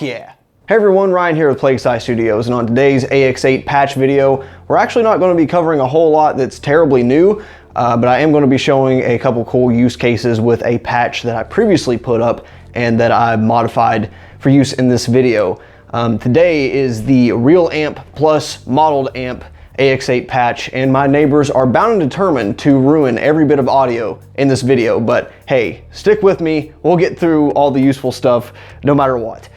Yeah. Hey everyone, Ryan here with Plague Scythe Studios, and on today's AX8 patch video, we're actually not going to be covering a whole lot that's terribly new, but I am going to be showing a couple cool use cases with a patch that I previously put up and that I modified for use in this video. Today is the Real Amp plus Modeled Amp AX8 patch, and my neighbors are bound and determined to ruin every bit of audio in this video, but hey, stick with me, we'll get through all the useful stuff no matter what.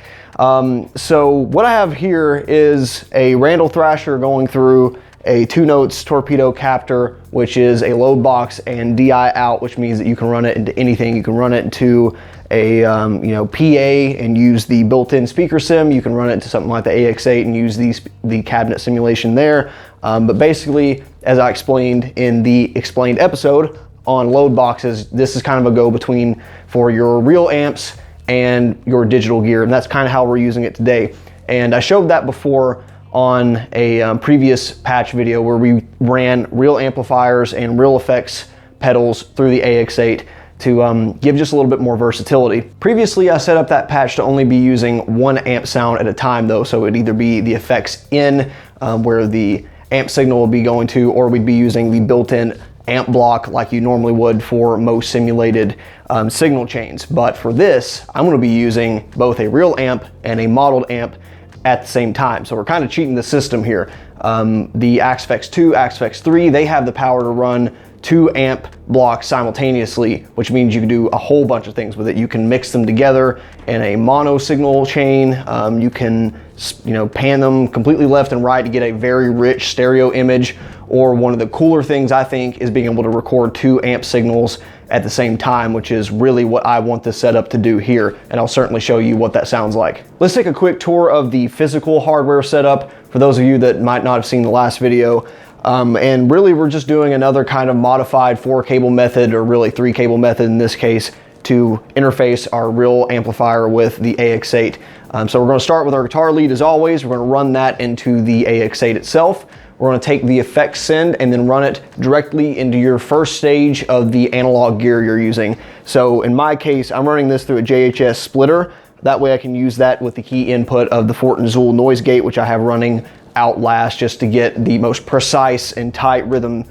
So what I have here is a Randall Thrasher going through a 2 notes torpedo captor, which is a load box, and DI out, which means that you can run it into anything. You can run it into a PA and use the built-in speaker sim. You can run it into something like the AX8 and use the cabinet simulation there. But basically, as I explained in the explained episode on load boxes, this is kind of a go-between for your real amps and your digital gear, and that's kind of how we're using it today. And I showed that before on a previous patch video where we ran real amplifiers and real effects pedals through the AX8 to give just a little bit more versatility. Previously, I set up that patch to only be using 1 amp sound at a time though, so it'd either be the effects in where the amp signal will be going to, or we'd be using the built-in amp block like you normally would for most simulated signal chains. But for this, I'm going to be using both a real amp and a modeled amp at the same time. So we're kind of cheating the system here. The AX8 AX8 they have the power to run 2 amp blocks simultaneously, which means you can do a whole bunch of things with it. You can mix them together in a mono signal chain. You can pan them completely left and right to get a very rich stereo image. Or one of the cooler things I think is being able to record 2 amp signals at the same time, which is really what I want this setup to do here, and I'll certainly show you what that sounds like. Let's take a quick tour of the physical hardware setup for those of you that might not have seen the last video. And really we're just doing another kind of modified 4-cable method, or really 3-cable method in this case, to interface our real amplifier with the AX8. So we're going to start with our guitar lead as always. We're going to run that into the AX8 itself. We're going to take the effects send and then run it directly into your first stage of the analog gear you're using. So in my case, I'm running this through a JHS splitter. That way I can use that with the key input of the Fort & Zool noise gate, which I have running out last, just to get the most precise and tight rhythm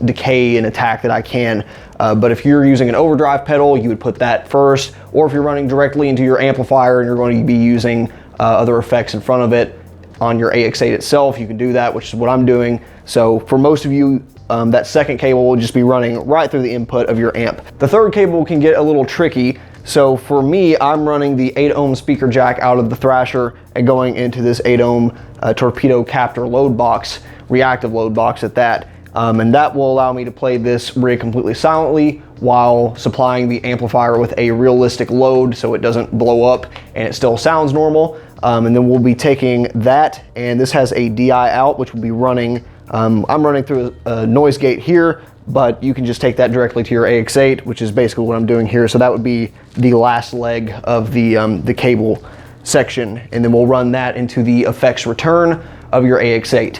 decay and attack that I can. But if you're using an overdrive pedal, you would put that first, or if you're running directly into your amplifier and you're going to be using other effects in front of it on your AX8 itself, you can do that, which is what I'm doing. So for most of you, that second cable will just be running right through the input of your amp. The third cable can get a little tricky. So for me, I'm running the 8 ohm speaker jack out of the Thrasher and going into this 8 ohm torpedo captor load box, reactive load box at that. And that will allow me to play this rig completely silently while supplying the amplifier with a realistic load so it doesn't blow up and it still sounds normal. And then we'll be taking that, and this has a DI out, which will be running, I'm running through a noise gate here, but you can just take that directly to your AX8, which is basically what I'm doing here. So that would be the last leg of the cable section, and then we'll run that into the effects return of your AX8.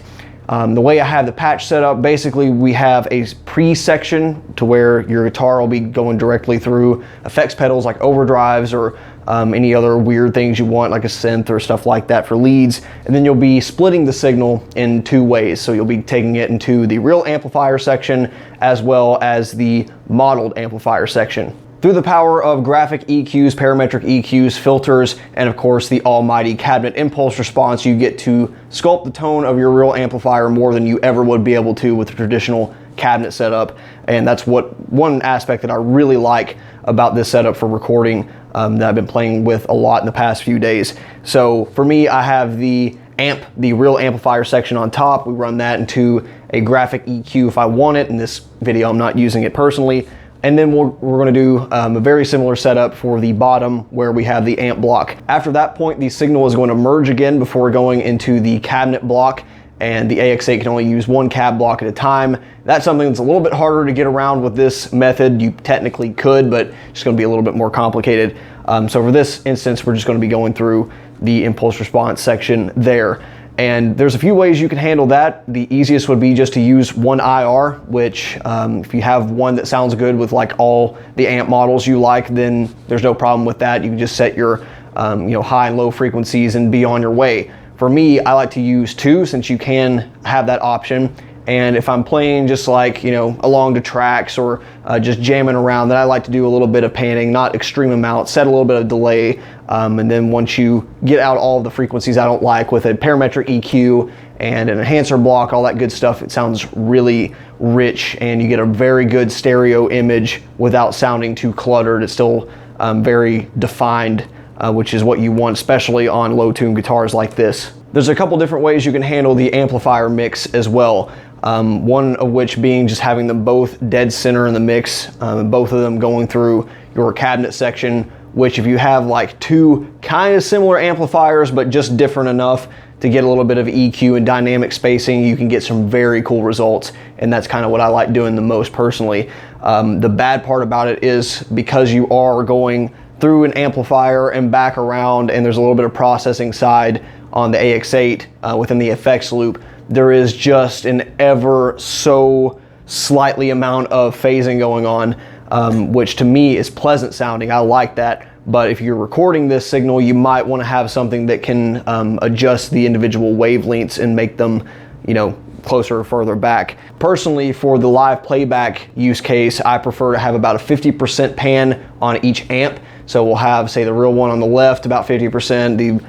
The way I have the patch set up, basically we have a pre-section to where your guitar will be going directly through effects pedals like overdrives or any other weird things you want, like a synth or stuff like that for leads. And then you'll be splitting the signal in 2 ways. So you'll be taking it into the real amplifier section as well as the modeled amplifier section. Through the power of graphic EQs, parametric EQs, filters, and of course the almighty cabinet impulse response, you get to sculpt the tone of your real amplifier more than you ever would be able to with a traditional cabinet setup. And that's one aspect that I really like about this setup for recording that I've been playing with a lot in the past few days. So for me, I have the real amplifier section on top. We run that into a graphic EQ if I want it. In this video, I'm not using it personally. And then we're going to do a very similar setup for the bottom where we have the amp block. After that point, the signal is going to merge again before going into the cabinet block, and the AX8 can only use 1 cab block at a time. That's something that's a little bit harder to get around with this method. You technically could, but it's going to be a little bit more complicated. So for this instance, we're just going to be going through the impulse response section there. And there's a few ways you can handle that. The easiest would be just to use one IR, which if you have one that sounds good with like all the amp models you like, then there's no problem with that. You can just set your high and low frequencies and be on your way. For me, I like to use 2 since you can have that option. And if I'm playing just like, along the tracks or just jamming around, then I like to do a little bit of panning, not extreme amounts, set a little bit of delay. And then once you get out all of the frequencies I don't like with a parametric EQ and an enhancer block, all that good stuff, it sounds really rich and you get a very good stereo image without sounding too cluttered. It's still very defined, which is what you want, especially on low tune guitars like this. There's a couple different ways you can handle the amplifier mix as well. One of which being just having them both dead center in the mix, both of them going through your cabinet section, which if you have like 2 kind of similar amplifiers but just different enough to get a little bit of EQ and dynamic spacing, you can get some very cool results, and that's kind of what I like doing the most personally. The bad part about it is because you are going through an amplifier and back around, and there's a little bit of processing side on the AX8 within the effects loop, there is just an ever so slightly amount of phasing going on, which to me is pleasant sounding. I like that. But if you're recording this signal, you might want to have something that can adjust the individual wavelengths and make them, closer or further back. Personally, for the live playback use case, I prefer to have about a 50% pan on each amp. So we'll have, say, the real one on the left about 50%,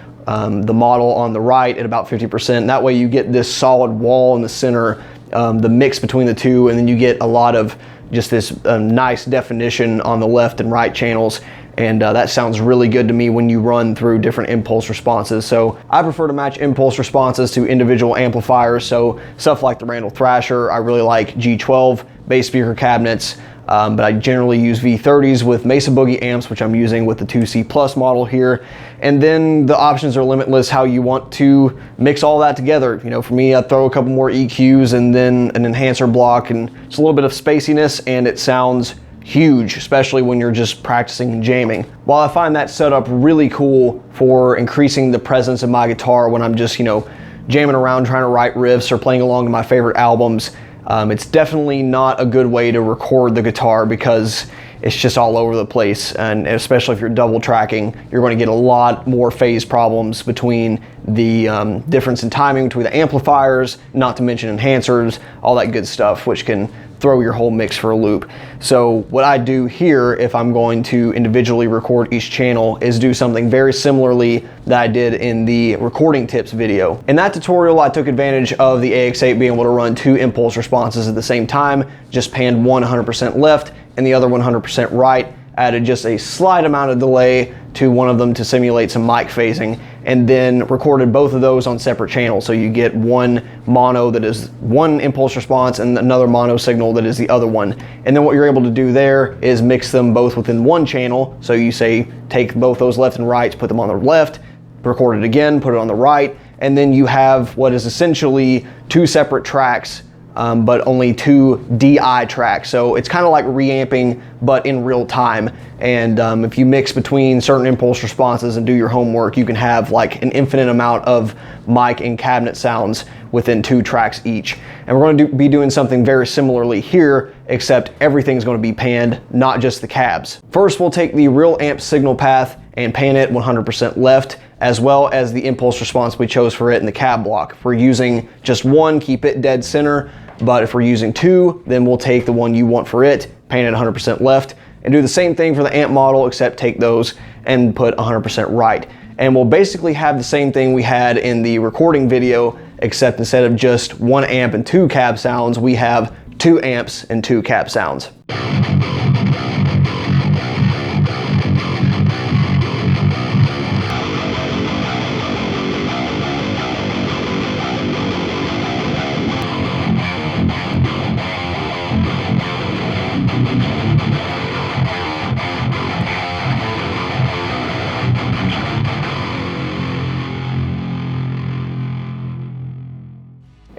the model on the right at about 50%. That way you get this solid wall in the center, the mix between the two, and then you get a lot of just this nice definition on the left and right channels. And that sounds really good to me when you run through different impulse responses. So I prefer to match impulse responses to individual amplifiers. So stuff like the Randall Thrasher, I really like G12 bass speaker cabinets. But I generally use V30s with Mesa Boogie amps, which I'm using with the 2C Plus model here. And then the options are limitless how you want to mix all that together. For me, I throw a couple more EQs and then an enhancer block and just a little bit of spaciness, and it sounds huge, especially when you're just practicing and jamming. While I find that setup really cool for increasing the presence of my guitar when I'm just, jamming around trying to write riffs or playing along to my favorite albums, it's definitely not a good way to record the guitar because it's just all over the place, and especially if you're double tracking, you're going to get a lot more phase problems between the difference in timing between the amplifiers, not to mention enhancers, all that good stuff, which can throw your whole mix for a loop. So what I do here, if I'm going to individually record each channel, is do something very similarly that I did in the recording tips video. In that tutorial, I took advantage of the AX8 being able to run 2 impulse responses at the same time, just panned one 100% left and the other 100% right, added just a slight amount of delay to one of them to simulate some mic phasing, and then recorded both of those on separate channels. So you get one mono that is one impulse response and another mono signal that is the other one. And then what you're able to do there is mix them both within one channel. So you say, take both those left and rights, put them on the left, record it again, put it on the right, and then you have what is essentially 2 separate tracks, but only 2 DI tracks. So it's kind of like reamping, but in real time. And if you mix between certain impulse responses and do your homework, you can have like an infinite amount of mic and cabinet sounds within 2 tracks each. And we're going to be doing something very similarly here, except everything's going to be panned, not just the cabs. First, we'll take the real amp signal path and pan it 100% left, as well as the impulse response we chose for it in the cab block. If we're using just one, keep it dead center. But if we're using 2, then we'll take the one you want for it, pan it 100% left, and do the same thing for the amp model, except take those and put 100% right. And we'll basically have the same thing we had in the recording video, except instead of just 1 amp and 2 cab sounds, we have 2 amps and 2 cab sounds.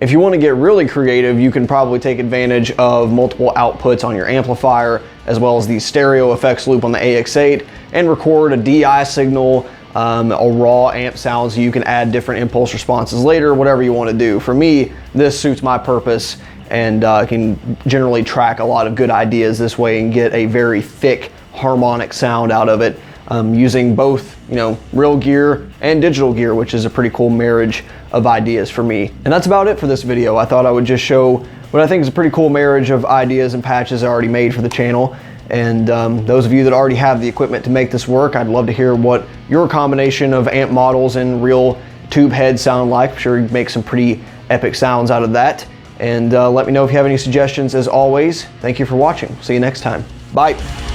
If you want to get really creative, you can probably take advantage of multiple outputs on your amplifier, as well as the stereo effects loop on the AX8, and record a DI signal, a raw amp sound, so you can add different impulse responses later, whatever you want to do. For me, this suits my purpose, and can generally track a lot of good ideas this way and get a very thick harmonic sound out of it. using both, you know, real gear and digital gear, which is a pretty cool marriage of ideas for me. And that's about it for this video. I thought I would just show what I think is a pretty cool marriage of ideas and patches I already made for the channel. And those of you that already have the equipment to make this work, I'd love to hear what your combination of amp models and real tube heads sound like. I'm sure you'd make some pretty epic sounds out of that. And let me know if you have any suggestions. As always, thank you for watching. See you next time. Bye.